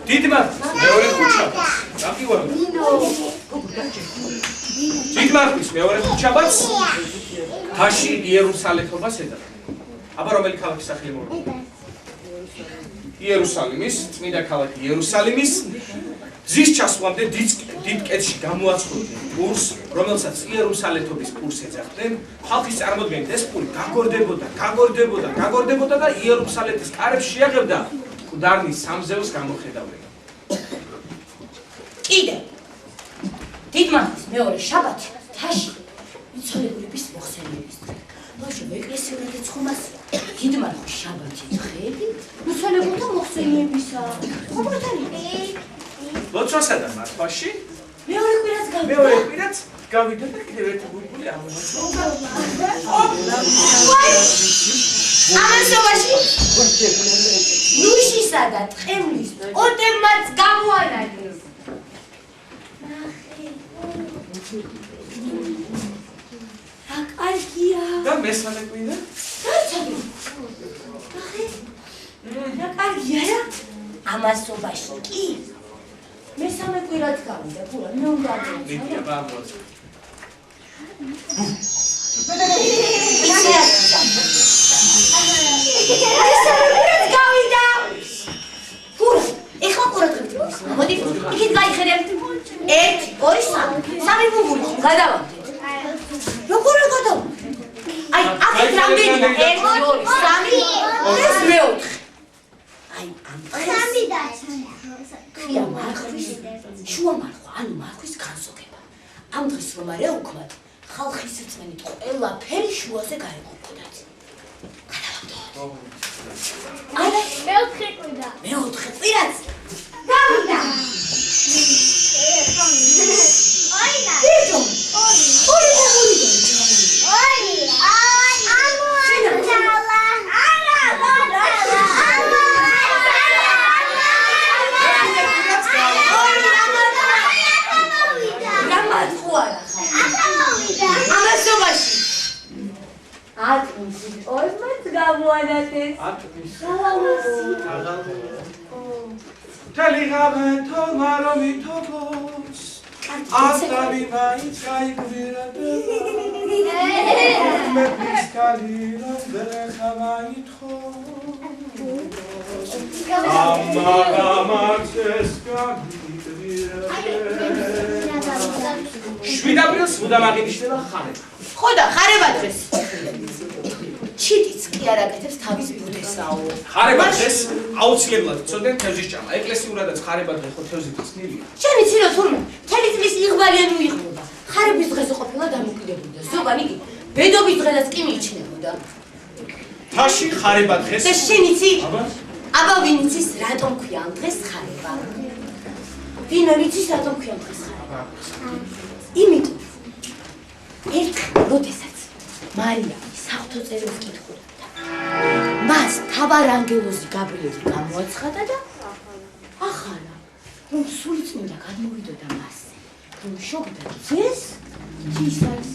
დიდმა მეორე ხუთშაბათს დაგიوارد დიდმართვის მეორე ხუთშაბათს თაში იერუსალიმობას ეძახა აბა რომელი ქალაქის სახელი მოვიდა იერუსალიმის წმინდა ქალაქი იერუსალიმის გზის ჩასვლამდე დიდ კეთში გამოაცხოდნენ პურს რომელსაც იერუსალეთობის პურს ეძახდნენ ხალხის წარმოდგენით ეს პური გაგორდებოდა და იერუსალეთის კარებს შეაღებდა მკვდარნის სამზეოს გამოხედავება კიდე დიდმართვის მეორე შაბათი თაში მიცვალებულების მოხსენიების დღე ბავშვებო ეკლესიურად ეცხომასია დიდმართვის შაბათი დღეები მიცვალებულთა მოხსენიებისა ლოცვასა და მართვაში მეორე კვირაც გავიდა და კიდევ ერთი გულგული ამოაწყდა ამასობაში ნუშისა და ტყემლის ოტემაც გამოანადგეს რა კარგია და მესამე კვირა რა კარგია რა ამასობაში კი მესამე კვირაც გავიდა ფულა მე უნდა მიდია ბაბოს გავიდა ფულა ეხლა ყურადღებით მოდი იქით გაიხედებ 1 2 3 სამი ბუბული გადავამტეთ როგორ გადავამტეთ აი აქეთ რამდენია 1 2 3 ეს მეოთხე აი ამ სამი დაჩანა ქვია მარხვის შუა მარხვა ანუ მარხვის განსოგება ამ დღეს რომ არა უქმად ხალხის რწმენით ყველაფერი შუაზე გაეყოფოდათ გადავამტოთ არა მეოთხე კვირაც გავიდა Teligamente maromi togos Astari maitz gaigvirebe Me piskaliro berecha maitchos Amagamartes gaigvirebe შვიდაპრილს მუდამ აღინიშნება ხარება ხო და ხარება დღეს ჩიტიც კი არ აკეთებს თავის ბუდესაო ხარება დღეს აუცილებლად წოდენ თევზის ჭამა ეკლესიურადაც ხარება დღე ხო თევზით ცნილია შენი ცილო თურმე მთელი წლის იღბალიანი უიღბლობა ხარების დღეზე ყოფილა დამოკიდებულდა ზოგან იგი ბედობის დღედაც კი მიიჩნევოდა თაში ხარება დღეს და შენ იცი აბა ვინ იცის რატომ ქვია ამ დღეს ხარება ვინ იცის რატომ ქვია ამ დღეს ხარება იმიტომ ერთხელ როდესაც მარიამი საღვთო წერილს კითხულობდა მას მთავარ ანგელოზი გაბრიელი გამოაცხადა და ახარა რომ სული წმინდა გადმოვიდოდა მასზე რომ შობდა ძეს ჯისას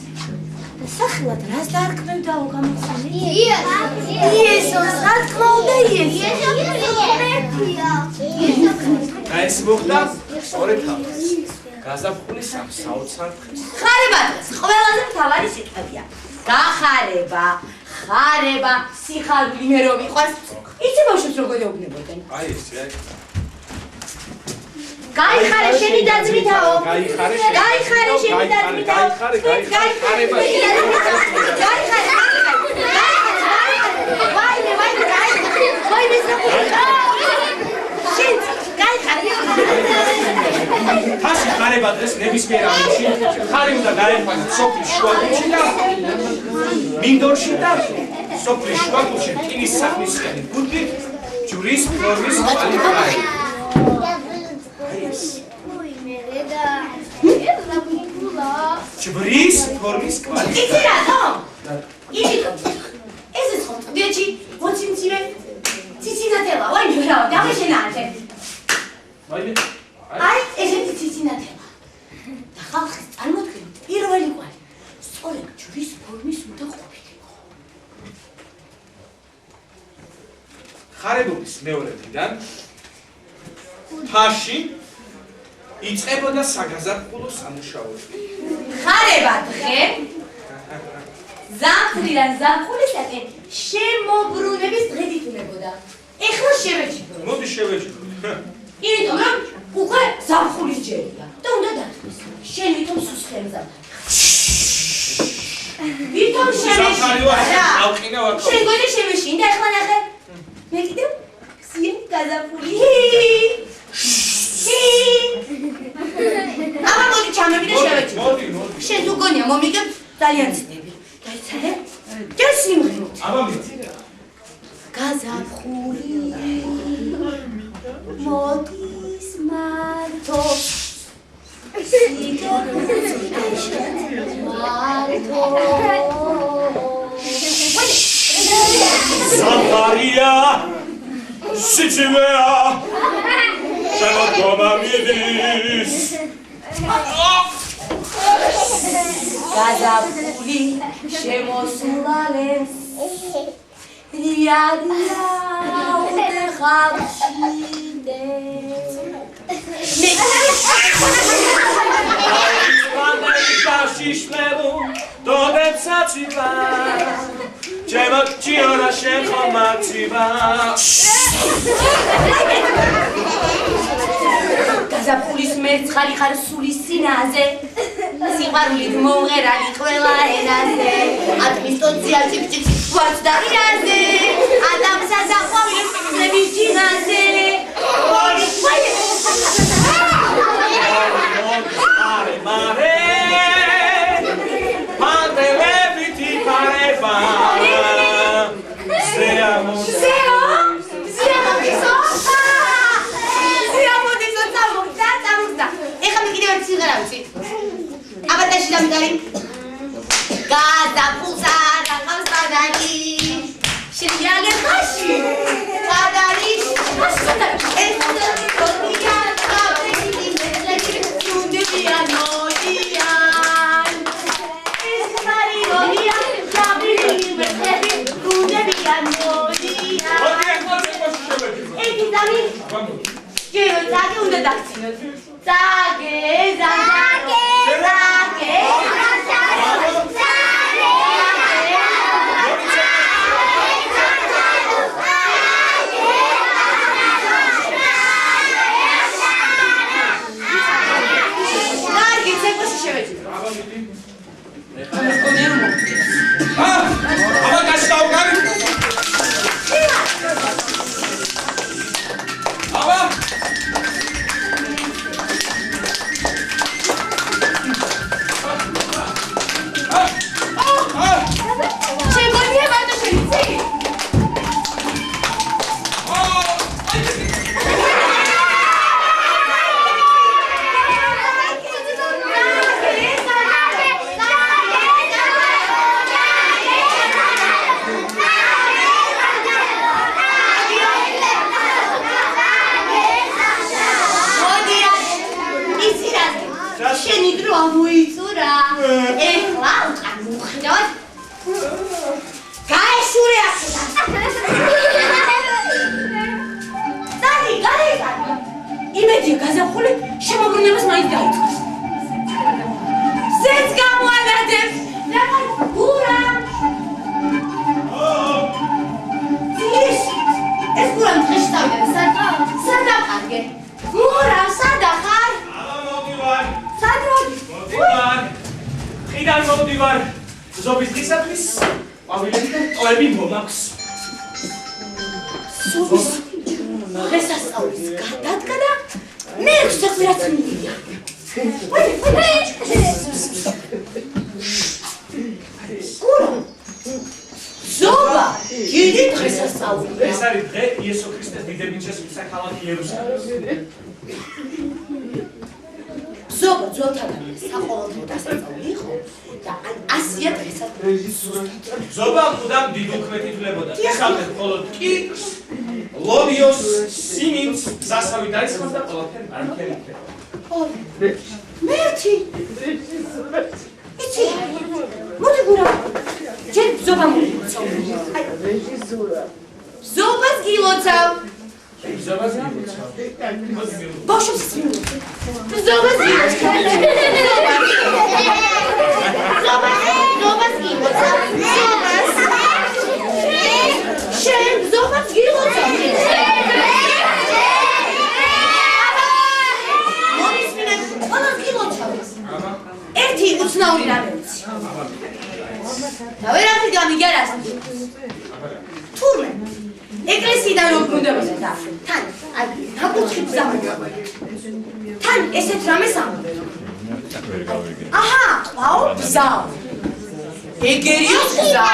და სახელად რას დაარქმევდაო გამოცანი იესოს რა თქმა უნდა და ეს მოხდა სწორედ ამას გაზაფხული საოცარ დღეს ხარება დღეს ყველაზე მთავარი სიტყვებია გახარება ხარება სიხარული მე რომ მიყვარს იცი ბავშვებს როგორ ეუბნებოდნენ აი ესე გაიხარე შენი დაძმითაო გაიხარე შენი დაძმითაო გაიხარე თაში ხარება დღეს ნებისმიერ ამში ხარი უნდა გაეყვანათ სოფლის შუაგულში და მინდორში და სოფლის შუაგულში რკინის საქმისკენი ბუდით ჯვრის ფორმის კვალი ჯვრის ფორმის კვალი იცი რატო? იმიტომ ეს ხო დიაჩი მოციმცირე ციცინათელა ვაიმე რა დამაშენაანჩე აი ესეთი ციცინათელა და ხალხის წარმოდგენით პირველი კვალი სწორედ ჯვრის ფორმის უნდა ყოფილიყო ხარებობის მეორე დღიდან თაში იწყებოდა საგაზაფხულო სამუშაოები. ხარება დღე ზამთრიდან ზაფხულისაკენ შემოbrunების დღედ ითვლებოდა. ეხლა შევეჯიბროთ. მოდი შევეჯიბროთ. იმიტომ რომ უკვე ზაფხულის ჯერია და უნდა დათმოს. შენ ვითომ სუსხემზა. ვითომ შემეშინდა რა? შენ გონი შემეშინდა ეხლა ნახე. მე კიდევ სიე გაზაფხული. აბა მოდი ჩამოვიდე შევეჯიბროთ. შენ თუ გონია მომიგებ ძალიან ცდები. გაიცადე? ჯერ სიმღერით. აბა მიდი. გაზაფხული მოდის მარტო სამყარია სიჩივეა შემოდგომა მიდის გაზაფხული შემოსულალეს რიადია უდეხავშინდე შიშმებო დოდეცაციბა ჩემო ჭიორა შეხომაციბა გაზაფხულის მერცხალი ხარ სულის სინაზე სიყვარულით მომღერალი ყველა ენაზე ატმის ტოცია ჭიკჭიკ ვარც და რიაზე ადამიანსა და ყვავილებს ფლების ჯინაზე მარე მარე პანდელებითი პარება აბატაში დამიტარი გაზაფხულსა რაღავს ბადალი შეიალე ხაში ბადალი ეს გონია კაფეინი მეზლები თუნდია ნოიან ეს მარიონია კაფეინი მეზლები თუნდია ნოიან მოდი ახლა შევეჯიბროთ ერთი ძალი ჯერო ძაგე უნდა დაგცინოთ ძაგე ძაგე ზობას გილოცავ. ბზობას გილოცავ. ბავშვებს გილოცავ. ბზობას გილოცავ. ბზობას გილოცავ. შენ ბზობას გილოცავ. მომისმინე, ყველას გილოცავს. ერთი უცნაური რამე ვიცი. და ვერაფერ გამიგერას. თურმე ეკლესიიდან რომ გუნდებოდა და თან აი ნაკუთხი ბზამა. თან ესეთ რამეს ამბობ. აჰა, ყაო ბზა. ეგერიოს ბზა.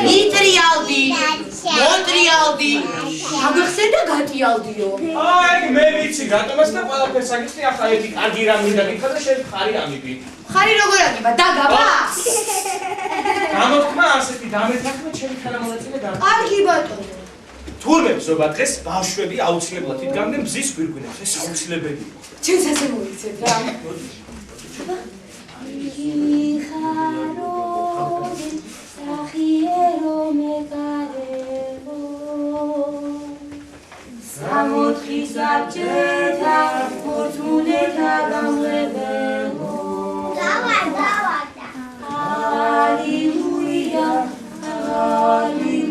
ნიტრიალდი, მონტრიალდი. აგხსენდა გატიალდიო. აი მე ვიცი რატომაც და ყველაფერს აგიხსნი ახლა ერთი კარგი რამ მინდა გიქცა და შენ ხარი ამიბი. ხარი როგორ აგება დაგაბა? გამოთქმა ასეთი დამეთანხმე ჩემი თანამონაწილე და კარგი ბატონო. თურმე ბზობა დღეს ბავშვები აუცილებლად იდგამდნენ ბზის გვირგვინებს ეს აუცილებელია. ჩემს ასე მოიცეთ რა. სამოთხის აბჯეთა მორწმუნეთა გამღებელო. Alleluia, Alleluia, Alleluia,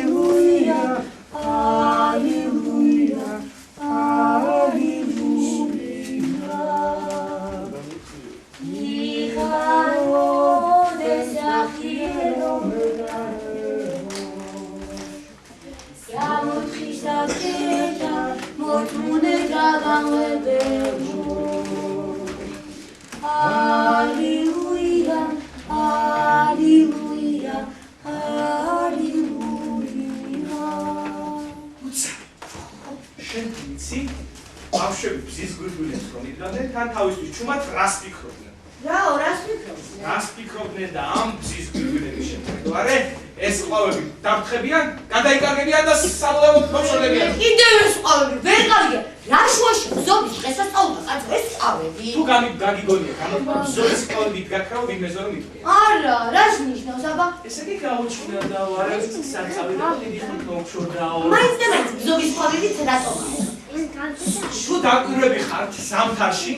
Alleluia, Alleluia, Alleluia. Iharo desafiero Siamo tristi a terra, mortunetra gamebelo. Alleluia, Alleluia, Alleluia. შენ ვიცი ბავშვები ბზის გვირგვინებს რომ იდგამდნენ თან თავისთვის ჩუმად რას ფიქრობდნენ? რაო, რას ფიქრობდნენ? რას ფიქრობდნენ და ამ ბზის გვირგვინების შემდგომ არე ეს ყავები დამთხებიან, გადაიკარგებიან და საბოლოოდ მოშორდებიან. კიდევ ეს ყავები ვერ გავიგე. რა შუაში ბზობის დღესასწაულმა კაცო ეს ყავები? თუ გაგიგონია, გამოთქმა ბზობის ყავები გაქრაო ვინმეზე რომ იტყვია. არა, რას ნიშნავს აბა? ესე იგი გაუჩნდა და ვარაერთი საწავი და დიდი ხნით მომშორდაო. მაინც და მაინც ბზობის ყავებით რატომა? თუ დაკვირვები ხართ ზამთარში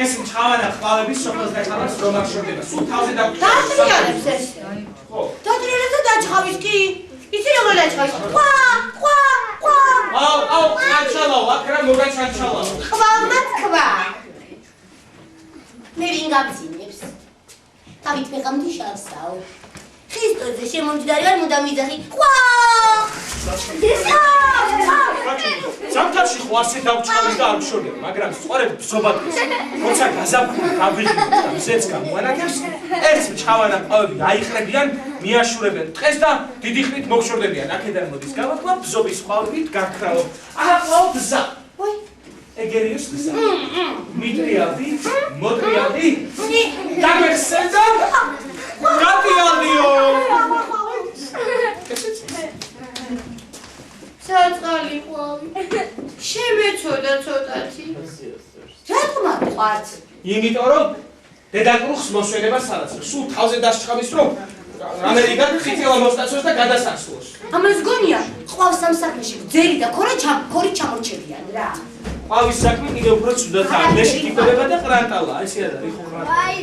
ეს მჩხავანა ყავები სოფელს დაკავებს რომ არ შორდება. სულ თავზე დაატრიალებს ეს. ხო. დაატრიალებს და დაჭხავის კი. იცი როგორ დაჭხავის? ყვა, ყვა, ყვა. აუ, ჩანჩალაო, აქ რა მოგაჩანჩალაო. ყვავმა თქვა. მე ვინ გაბძინებს? დავით მეყამთიშავსაო. ხრისტოზე შემომჯდარი ვარ მუდამ ვიძახი. ყვა! ზამთარში ხო ასე დავჭყავი და არ ვშორდება, მაგრამ სწორედ ბზობადღეს, როცა გაზაფხული გავიღებთ და მზეც გამოანაკებს, ეს მჩხავანა ყავები აიყრებიან, მიაშურებენ ტყეს და დიდი ხნით მოგშორდებიან. აქედან მოდის გამოთქმა ბზობის ყავებით გაქრაო. აჰა, ყავ ბზა. ვაი, ეგერიოს ბზა. მიტრიალდი, მოტრიალდი. დაგეხსენდა? გატიალდიო. საწყალი ყვავი. შემეწოდა ცოტათი. რატომ აყვართ? იმიტომ რომ დედაკრუხს მოსვენება სალაცხს. სულ თავზე დასჭყავს რომ ამერიკა ხიტილა მოსტაცოს და გადასასვლოს. ამას გონია, ყვავს სამსახურში ძერი და ქორი ჩამორჩებიან რა. ყვავის საქმე კიდევ უფრო ცუდათაა. მეში ტიპებება და ყრანტალა. ესე არის ხო ყრანტალა. აი,